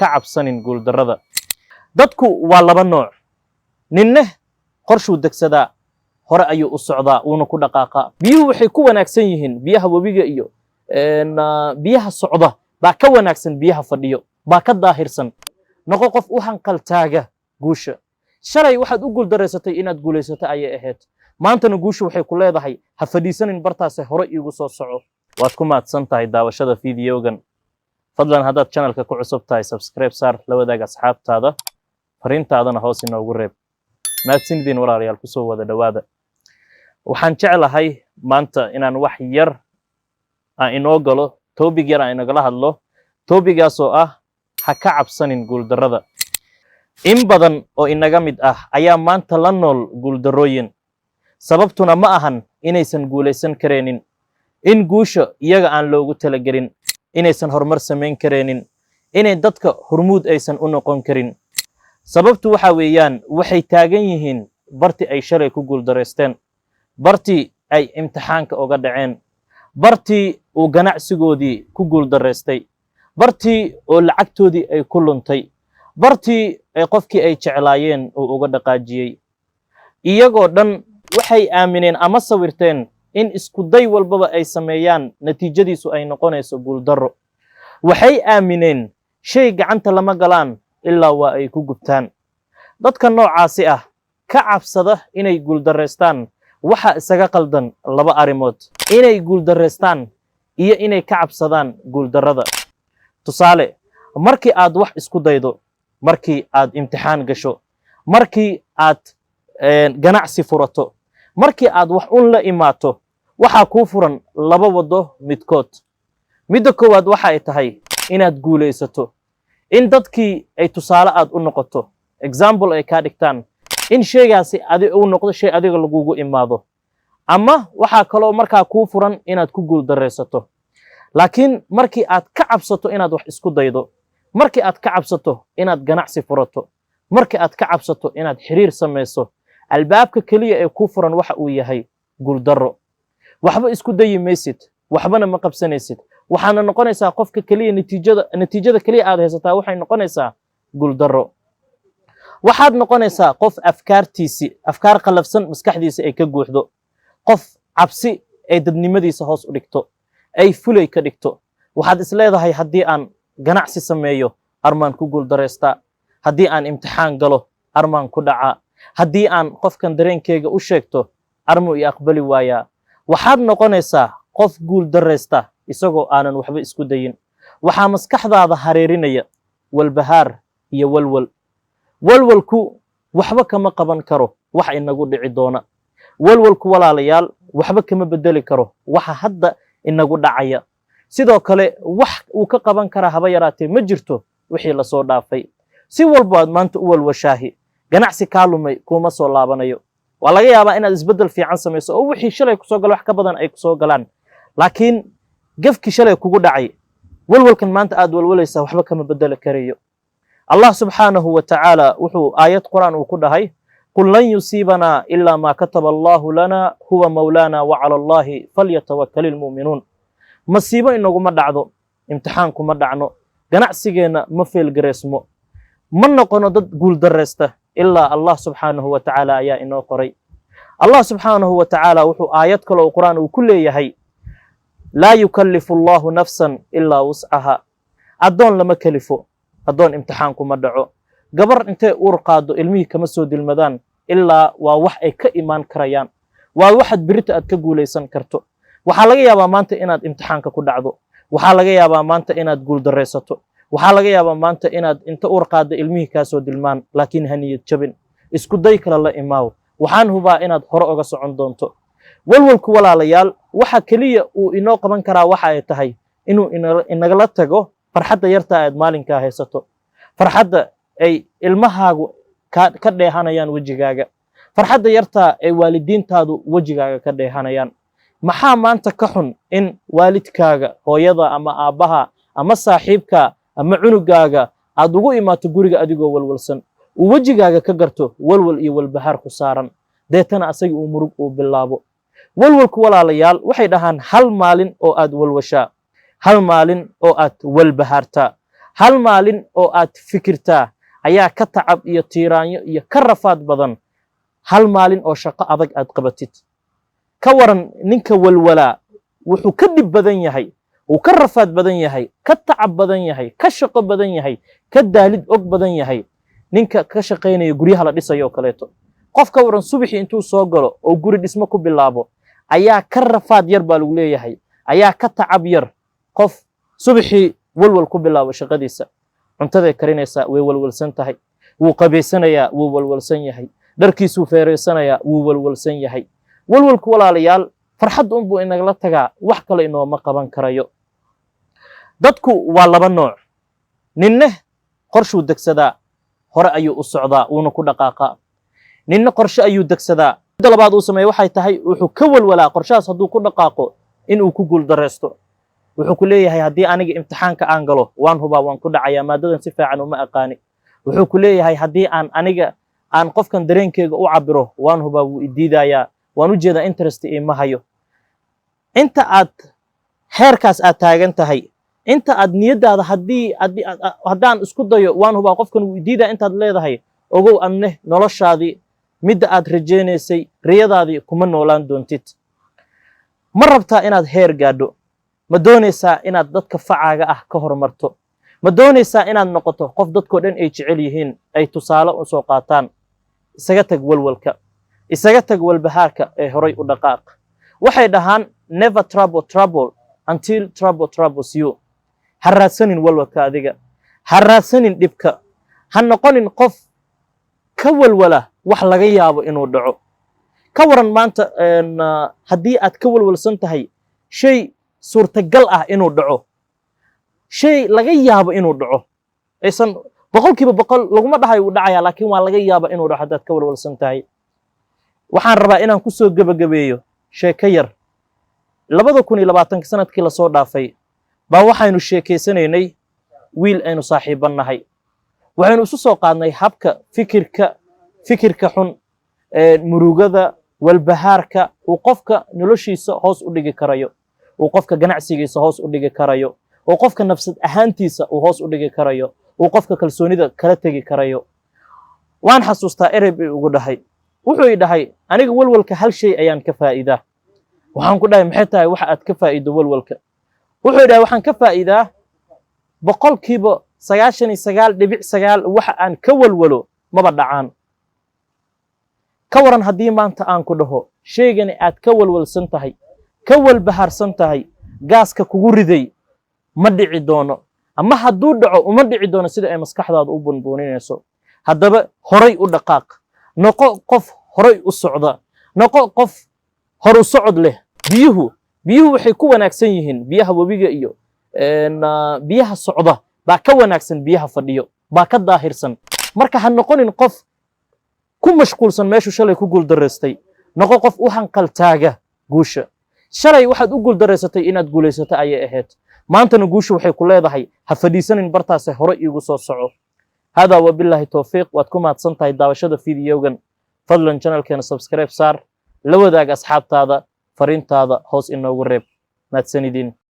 cabsanin guuldarrada. Dadku waa laba nooc. Ninne qorshuu degsadaa, hore ayuu u socdaa, uuna ku dhaqaaqaa. Biyuhu waxay ku wanaagsan yihiin biyaha webiga iyo biyaha socda baa ka wanaagsan biyaha fadhiyo, baa ka daahirsan. Noqo qof u hanqal taaga guusha. Shalay waxaad u guuldareysatay inaad guulaysato ayay ahayd. Maantana guushu waxay ku leedahay ha fadhiisanin bartaas hore iigu soo soco. Waad ku mahadsan tahay daawashada fiidiyogan. Fadlan haddaad channelka ku cusub tahay subscribe saar, la wadaag asxaabtaada, fariintaadana hoos inoogu reeb. Mahadsanidin walaalayaal, ku soo wada dhawaada. Waxaan jeclahay maanta inaan wax yar aan inoo galo, topic yar aan inagala hadlo. Topigaasoo ah ha ka cabsanin guuldarrada. In badan oo inaga mid ah ayaa maanta la nool guuldarrooyin. Sababtuna ma ahan inaysan guulaysan kareenin, in guusha iyaga aan loogu talagelin, inaysan horumar samayn kareenin, inay dadka hormuud aysan u noqon karin. Sababtu waxa weeyaan waxay taagan yihiin barti ay shalay ku guuldareysteen, barti ay imtixaanka uga dhaceen, barti uu ganacsigoodii ku guuldareystay, barti oo lacagtoodii ay ku luntay, barti ay qofkii ay jeclaayeen uu uga dhaqaajiyey. Iyagoo dhan waxay aamineen ama sawirteen in isku day walbaba ay sameeyaan natiijadiisu ay noqonayso guuldarro. Waxay aamineen shay gacanta lama galaan ilaa waa ay ku gubtaan. Dadka noocaasi ah ka cabsada inay guuldareystaan waxa isaga qaldan laba arrimood: inay guuldareystaan iyo inay ka cabsadaan guuldarrada. Tusaale, markii aad wax isku daydo, markii aad imtixaan gasho, markii aad ganacsi furato, markii aad wax un la imaato, waxaa kuu furan laba wado midkood. Midda koowaad waxa ay tahay inaad guulaysato, in dadkii ay tusaale aad u noqoto, example ay ka dhigtaan, in shaygaasi uu noqdo shay adiga lagugu imaado. Ama waxaa kaloo markaa kuu furan inaad ku guuldareysato. Laakiin markii aad ka cabsato inaad wax isku daydo, markii aad ka cabsato inaad ganacsi furato, markii aad ka cabsato inaad xiriir samayso, albaabka keliya ee kuu furan waxa uu yahay guuldarro. Waxba isku dayi maysid, waxbana ma qabsanaysid. waxaana noqonaysaa qofka kaliya natiijada kaliya aad haysataa waxay noqonaysaa guuldarro. waxaad noqonaysaa qof afkaar qalafsan maskaxdiisa ay ka guuxdo, qof cabsi ay dadnimadiisa hoos u dhigto, ay fulay ka dhigto. waxaad isleedahay haddii aan ganacsi sameeyo armaan ku guuldareystaa, haddii aan imtixaan galo armaan ku dhacaa, haddii aan qofkan dareenkeyga u sheegto armu i aqbali waayaa. waxaad noqonaysaa qof guuldareysta isagoo aanan waxba isku dayin. waxaa maskaxdaada hareerinaya walbahaar iyo walwal. walwalku waxba kama qaban karo wax inagu dhici doona. walwalku walaalayaal waxba kama bedeli karo waxa hadda inagu dhacaya. sidoo kale wax uu ka qaban karaa haba yaraatee ma jirto wixii la soo dhaafay. si walba aad maanta u walwashaahi, ganacsi kaa lumay kuma soo laabanayo. waa laga yaabaa inaad isbeddel fiican samayso oo wixii shalay kusoo gala wax ka badan ay kusoo galaan, laakiin gafkii shalay kugu dhacay, walwalkan maanta aad walwalaysaa waxba kama bedeli karayo. Allah subxaanahu wa ta'ala wuxuu aayad quraan uu ku dhahay: qul lan yusiibanaa ilaa maa kataba Allahu lana huwa mawlaana wa cala Allahi falyatawakkalil mu'minuun. masiibo inaguma dhacdo, imtixaan kuma dhacno, ganacsigeenna ma feelgareysmo, ma noqono dad guuldareysta ilaa Allah subxaanahu wa ta'ala ayaa inoo qoray. Allah subxaanahu wa ta'ala wuxuu aayad kale oo quraan uu ku leeyahay: laa yukallifu Allahu nafsan ilaa wus'aha. addoon lama kalifo, addoon imtixaan kuma dhaco. gabar intay uur qaado ilmihii kama soo dilmadaan ilaa waa wax ay ka imaan karayaan, waa waxaad berita aad ka guulaysan karto. waxaa laga yaabaa maanta inaad imtixaanka ku dhacdo, waxaa laga yaabaa maanta inaad guuldareysato, waxaa laga yaabaa maanta inaad inta uur qaado ilmihii kaa soo dilmaan, laakiin ha niyad jabin, isku day kale la imaaw. waxaan hubaa inaad hore uga socon doonto. walwalku walaalayaal waxa kaliya uu inoo qaban karaa waxa ay tahay inuu inagala tago farxadda yarta aad maalinkaa haysato, farxadda ay ilmahaagu ka dheehanayaan wejigaaga, farxadda yarta ay waalidiintaadu wejigaaga ka dheehanayaan. maxaa maanta ka xun in waalidkaaga, hooyada ama aabbaha ama saaxiibka ama cunugaaga aad ugu imaato guriga adigoo walwalsan, uu wejigaaga ka garto walwal iyo walbahaar ku saaran, deetana asaga uu murug uu bilaabo. walwalku walaalayaal waxay dhahaan hal maalin oo aad walwashaa, hal maalin oo aad walbahaartaa, hal maalin oo aad fikirtaa ayaa ka tacab iyo tiiraanyo iyo ka rafaad badan hal maalin oo shaqo adag aad qabatid. ka waran ninka walwalaa wuxuu ka dib badan yahay, uu ka rafaad badan yahay, ka tacab badan yahay, ka shaqo badan yahay, ka daalid og badan yahay ninka ka shaqaynaya guryaha la dhisayo oo kaleeto. qof ka waran subaxii intuu soo galo oo guri dhismo ku bilaabo ayaa ka rafaad yar baa lagu leeyahay, ayaa ka tacab yar qof subaxii walwal ku bilaabo shaqadiisa. cuntaday karinaysaa way walwalsan tahay, wuu qabaysanayaa wuu walwalsan yahay, dharkiisuu feereysanayaa wuu walwalsan yahay. walwalku walaalayaal farxad unbuu inagala tagaa, wax kale inooma qaban karayo. dadku waa laba nooc. ninne qorshuu degsadaa, hore ayuu u socdaa wuuna ku dhaqaaqaa. ninne qorshe ayuu degsadaa, midda labaad uu sameeyo waxay tahay wuxuu ka walwalaa qorshahaas hadduu ku dhaqaaqo inuu ku guuldareysto. wuxuu ku leeyahay haddii aniga imtixaanka aan galo waan hubaa waan ku dhacayaa, maadadan si fiican uma aqaani. wuxuu ku leeyahay haddii aan qofkan dareenkeyga u cabiro waan hubaa wuu idiidayaa, waan u jeedaa interest ima hayo. inta aad heerkaas aad taagan tahay, inta aad niyadaada haddaan isku dayo waan hubaa qofkan wuu idiidaa intaad leedahay, ogow adne noloshaadii midda aad rajaynaysay riyadaadii kuma noolaan doontid. ma rabtaa inaad heer gaadho? ma doonaysaa inaad dadka facaaga ah ka horumarto? ma doonaysaa inaad noqoto qof dadkoo dhan ay jecel yihiin, ay tusaale u soo qaataan? isaga tag walwalka, isaga tag walbahaarka ee horay u dhaqaaq. waxay dhahaan never trouble until trouble troubles you. ha raadsanin walwalka adiga, ha raadsanin dhibka, ha noqonin qof ka walwala wax laga yaabo inuu dhaco. ka waran maanta haddii aad ka walwalsan tahay shay suurtagal ah inuu dhaco, shay laga yaabo inuu dhaco, aysan boqolkiiba boqol laguma dhahayo uu dhacayaa, laakiin waa laga yaaba inuu dhaco haddaad ka walwalsan tahay. waxaan rabaa inaan ku soo gebagabeeyo sheeko yar. 2020 sanadkii lasoo dhaafay baa waxaynu sheekaysanaynay wiil aynu saaxiiban nahay. waxaynu isu soo qaadnay habka fikirka xun, murugada, walbahaarka uu qofka noloshiisa hoos u dhigi karayo, uu qofka ganacsigiisa hoos u dhigi karayo, uu qofka nafsad ahaantiisa uu hoos u dhigi karayo, uu qofka kalsoonida kala tegi karayo. waan xasuustaa erey bii ugu dhahay, wuxuu ii dhahay aniga walwalka hal shay ayaan ka faa'iidaa. waxaan ku dhahay maxay tahay waxa aad ka faa'iido walwalka? wuxuu ii dhahay waxaan ka faa'iidaa boqolkiiba 99.9 waxa aan ka walwalo maba dhacaan. ka waran haddii maanta aan ku dhaho shaygani aad ka walwalsan tahay, ka walbahaarsan tahay, gaaska kugu riday ma dhici doono, ama hadduu dhaco uma dhici doono sida ay maskaxdaadu u bunbuuninayso. haddaba horay u dhaqaaq, noqo qof horay u socda, noqo qof horu socod leh. biyuhu waxay ku wanaagsan yihiin biyaha webiga iyo biyaha socda baa ka wanaagsan biyaha fadhiyo, baa ka daahirsan. marka ha noqonin qof ku mashquulsan meeshu shalay ku guuldareystay, noqo qof u hanqaltaaga guusha. shalay waxaad u guuldareysatay inaad guulaysato ayay ahayd, maantana guushu waxay ku leedahay ha fadhiisanin bartaase hore iigu soo soco. hada wabillahi tawfiiq. waad ku mahadsan tahay daawashada fiidiyowgan. fadlan channelkeena subscribe saar, la wadaag asxaabtaada, fariintaada hoos inoogu reeb. mahadsanidin.